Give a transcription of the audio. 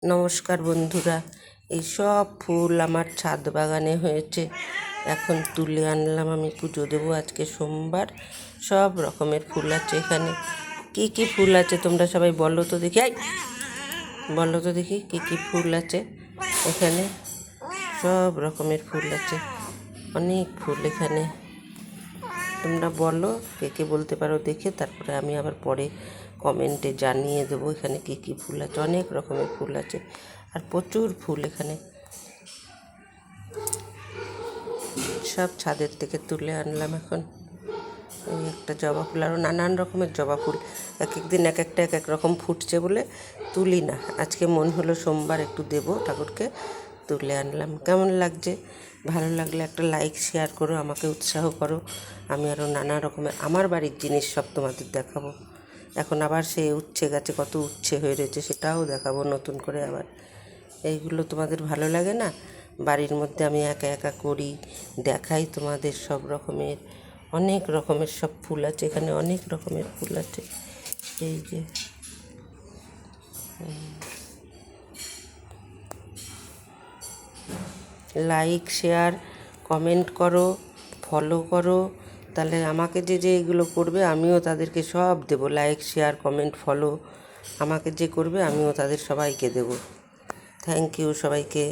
নমস্কার বন্ধুরা, এই সব ফুল আমার ছাদ বাগানে হয়েছে। এখন তুলে আনলাম, আমি পুজো দেবো। আজকে সোমবার। সব রকমের ফুল আছে এখানে। কি কি ফুল আছে তোমরা সবাই বলো তো দেখি। বলো তো দেখি কি কি ফুল আছে এখানে। সব রকমের ফুল আছে, অনেক ফুল এখানে। তোমরা বলো কে কে বলতে পারো দেখে, তারপরে আমি আবার পরে কমেন্টে জানিয়ে দেবো এখানে কী কী ফুল আছে। অনেক রকমের ফুল আছে আর প্রচুর ফুল এখানে। সব ছাদের থেকে তুলে আনলাম এখন। এই একটা জবা ফুল, আরও নানান রকমের জবা ফুল। এক এক দিন এক একটা এক এক রকম ফুটছে বলে তুলি না। আজকে মন হলো সোমবার একটু দেবো ঠাকুরকে, তুলে আনলাম। কেমন লাগছে? ভালো লাগলে একটা লাইক শেয়ার করো, আমাকে উৎসাহ করো। আমি আরও নানা রকমের আমার বাড়ির জিনিস সব তোমাদের দেখাবো। এখন আবার সে উচ্ছে গাছে কত উচ্ছে হয়ে রয়েছে, সেটাও দেখাবো নতুন করে আবার। এইগুলো তোমাদের ভালো লাগে না? বাড়ির মধ্যে আমি একা একা করি, দেখাই তোমাদের। সব রকমের অনেক রকমের সব ফুল আছে এখানে, অনেক রকমের ফুল আছে। এই যে লাইক শেয়ার কমেন্ট করো, ফলো করো, তাহলে আমাকে যে যে এগুলো করবে আমিও তাদেরকে সব দেবো। লাইক শেয়ার কমেন্ট ফলো আমাকে যে করবে আমিও তাদের সবাইকে দেবো। থ্যাংক ইউ সবাইকে।